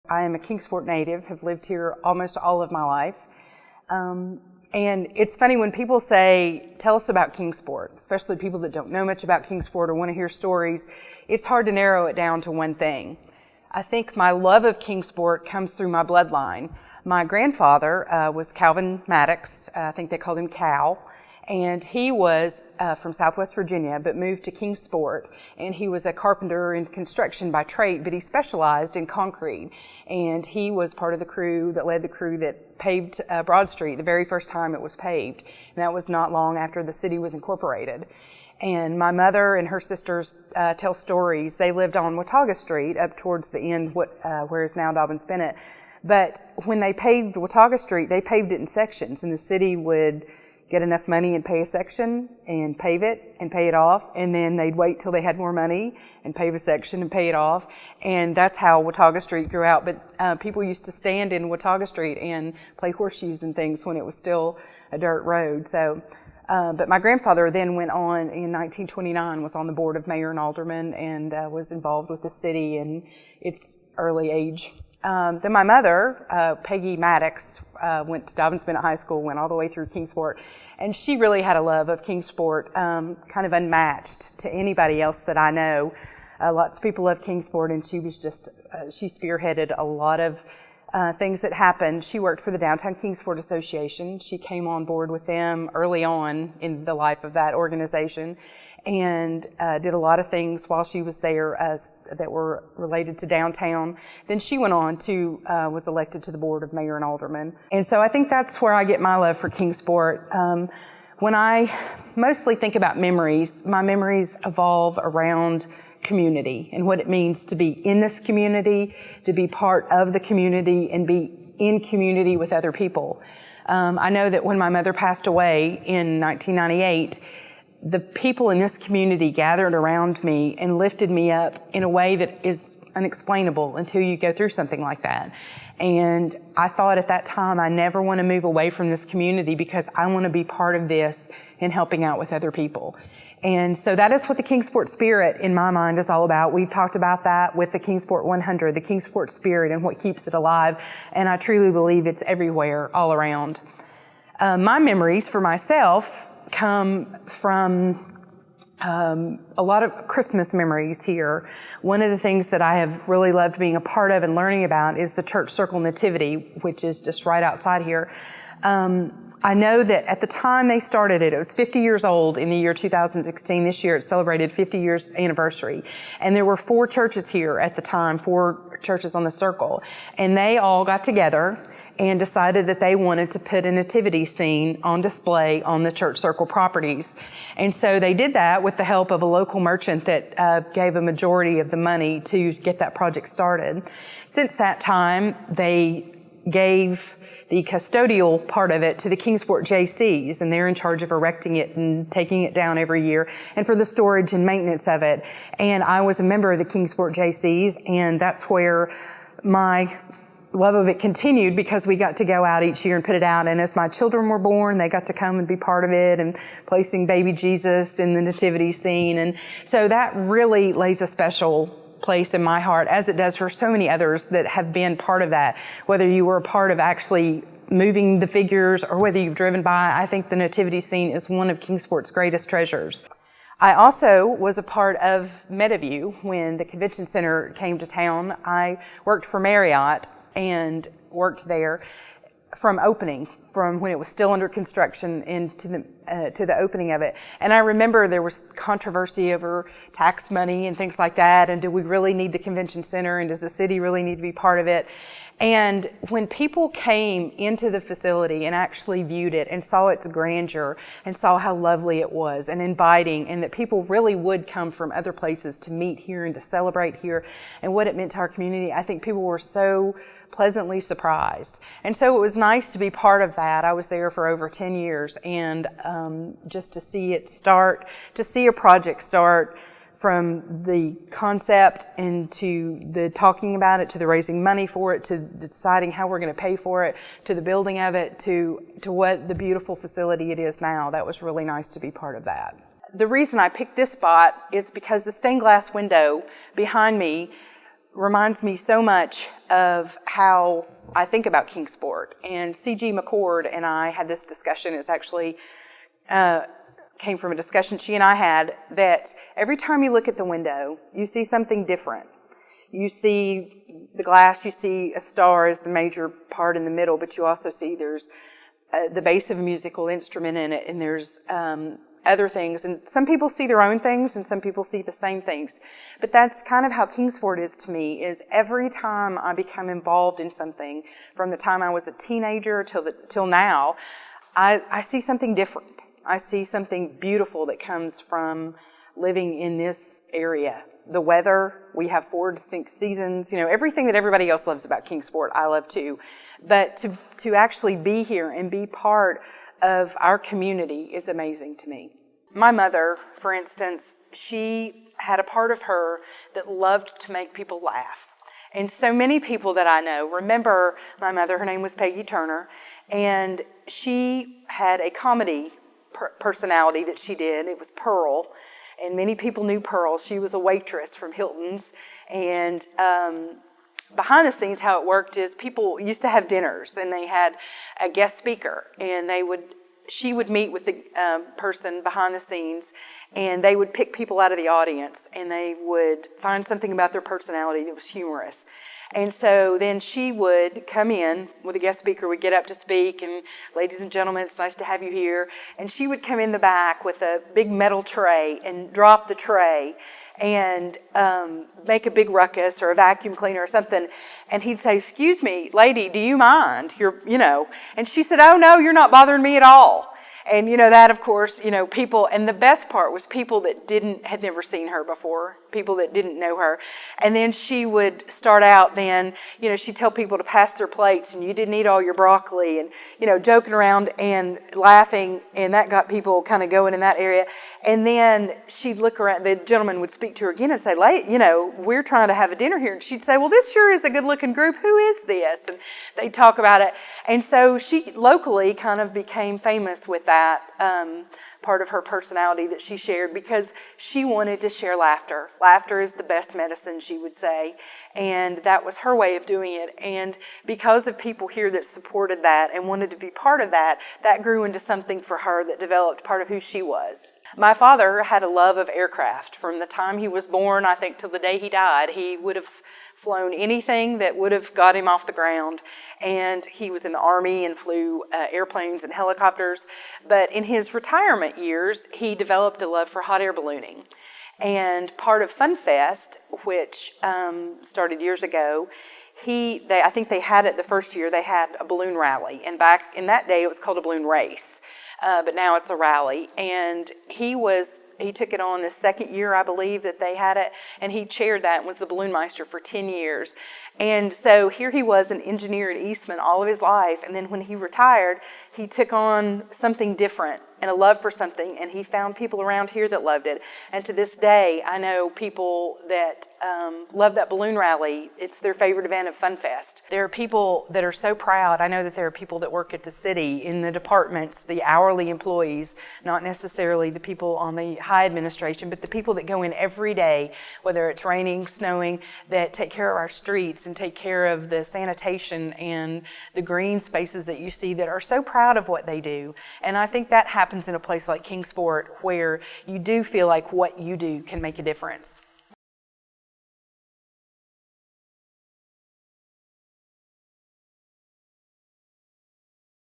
I am a Kingsport native, have lived here almost all of my life. And it's funny when people say, tell us about Kingsport, especially people that don't know much about Kingsport or want to hear stories, it's hard to narrow it down to one thing. I think my love of Kingsport comes through my bloodline. My grandfather was Calvin Maddox, I think they called him Cal, and he was from Southwest Virginia but moved to Kingsport, and he was a carpenter in construction by trade, but he specialized in concrete, and he was part of the crew that led the crew that paved Broad Street the very first time it was paved, and that was not long after the city was incorporated. And my mother and her sisters tell stories. They lived on Watauga Street up towards the end where is now Dobbins Bennett. But when they paved Watauga Street, they paved it in sections, and the city would get enough money and pay a section and pave it and pay it off, and then they'd wait till they had more money and pave a section and pay it off, and that's how Watauga Street grew out. But people used to stand in Watauga Street and play horseshoes and things when it was still a dirt road. So, but my grandfather then went on in 1929, was on the board of mayor and alderman, and was involved with the city in its early age. Then my mother, Peggy Maddox, went to Dobbins Bennett High School, went all the way through Kingsport, and she really had a love of Kingsport, kind of unmatched to anybody else that I know. Lots of people love Kingsport, and she was just, she spearheaded a lot of things that happened. She worked for the Downtown Kingsport Association. She came on board with them early on in the life of that organization, and did a lot of things while she was there that were related to downtown. Then she went on to, was elected to the board of mayor and alderman. And so I think that's where I get my love for Kingsport. When I mostly think about memories, my memories evolve around community and what it means to be in this community, to be part of the community, and be in community with other people. I know that when my mother passed away in 1998, the people in this community gathered around me and lifted me up in a way that is unexplainable until you go through something like that. And I thought at that time, I never want to move away from this community because I want to be part of this and helping out with other people. And so that is what the Kingsport spirit in my mind is all about. We've talked about that with the Kingsport 100, the Kingsport spirit and what keeps it alive. And I truly believe it's everywhere, all around. My memories for myself come from a lot of Christmas memories here. One of the things that I have really loved being a part of and learning about is the Church Circle Nativity, which is just right outside here. I know that at the time they started it, it was 50 years old in the year 2016. This year it celebrated 50 years anniversary. And there were 4 churches here at the time, 4 churches on the circle. And they all got together and decided that they wanted to put a nativity scene on display on the Church Circle properties. And so they did that with the help of a local merchant that gave a majority of the money to get that project started. Since that time, they gave the custodial part of it to the Kingsport JCs, and they're in charge of erecting it and taking it down every year, and for the storage and maintenance of it. And I was a member of the Kingsport JCs, and that's where my love of it continued, because we got to go out each year and put it out. And as my children were born, they got to come and be part of it and placing baby Jesus in the nativity scene. And so that really lays a special place in my heart, as it does for so many others that have been part of that. Whether you were a part of actually moving the figures or whether you've driven by, I think the nativity scene is one of Kingsport's greatest treasures. I also was a part of Meadowview when the convention center came to town. I worked for Marriott and worked there from when it was still under construction into to the opening of it. And I remember there was controversy over tax money and things like that, and do we really need the convention center, and does the city really need to be part of it? And when people came into the facility and actually viewed it and saw its grandeur and saw how lovely it was and inviting, and that people really would come from other places to meet here and to celebrate here and what it meant to our community, I think people were so pleasantly surprised. And so it was nice to be part of that. I was there for over 10 years, and just to see it start, to see a project start from the concept and to the talking about it, to the raising money for it, to deciding how we're going to pay for it, to the building of it, to what the beautiful facility it is now. That was really nice to be part of that. The reason I picked this spot is because the stained glass window behind me reminds me so much of how I think about Kingsport. And CG McCord and I had this discussion. It's actually came from a discussion she and I had, that every time you look at the window, you see something different. You see the glass, you see a star as the major part in the middle, but you also see there's the bass of a musical instrument in it, and there's other things. And some people see their own things, and some people see the same things. But that's kind of how Kingsport is to me, is every time I become involved in something, from the time I was a teenager till now, I see something different. I see something beautiful that comes from living in this area. The weather, we have 4 distinct seasons, everything that everybody else loves about Kingsport, I love too. But to actually be here and be part of our community is amazing to me. My mother, for instance, she had a part of her that loved to make people laugh. And so many people that I know remember my mother. Her name was Peggy Turner, and she had a comedy personality that she did. It was Pearl, and many people knew Pearl. She was a waitress from Hilton's, and behind the scenes, how it worked is people used to have dinners, and they had a guest speaker, and she would meet with the person behind the scenes, and they would pick people out of the audience, and they would find something about their personality that was humorous. And so then she would come in with a guest speaker, would get up to speak, and ladies and gentlemen, it's nice to have you here. And she would come in the back with a big metal tray and drop the tray and make a big ruckus, or a vacuum cleaner or something. And he'd say, "Excuse me, lady, do you mind? And she said, "Oh no, you're not bothering me at all." And that, of course, people, and the best part was people that had never seen her before, people that didn't know her. And then she would start out she'd tell people to pass their plates, and you didn't eat all your broccoli, and, joking around and laughing, and that got people kind of going in that area. And then she'd look around, the gentleman would speak to her again and say, "We're trying to have a dinner here." And she'd say, "Well, this sure is a good looking group. Who is this?" And they'd talk about it. And so she locally kind of became famous with that part of her personality that she shared, because she wanted to share laughter. Laughter is the best medicine, she would say, and that was her way of doing it. And because of people here that supported that and wanted to be part of that, that grew into something for her that developed part of who she was. My father had a love of aircraft. From the time he was born, I think, till the day he died, he would have flown anything that would have got him off the ground. And he was in the Army and flew airplanes and helicopters. But in his retirement years, he developed a love for hot air ballooning. And part of Fun Fest, which started years ago, I think they had it the first year, they had a balloon rally. And back in that day, it was called a balloon race. But now it's a rally. And he took it on the second year, I believe, that they had it, and he chaired that and was the balloon meister for 10 years. And so here he was, an engineer at Eastman all of his life, and then when he retired, he took on something different and a love for something, and he found people around here that loved it. And to this day, I know people that love that balloon rally. It's their favorite event of Fun Fest. There are people that are so proud. I know that there are people that work at the city, in the departments, the hourly employees, not necessarily the people on the high administration, but the people that go in every day, whether it's raining, snowing, that take care of our streets and take care of the sanitation and the green spaces that you see, that are so proud of what they do. And I think that happens in a place like Kingsport, where you do feel like what you do can make a difference.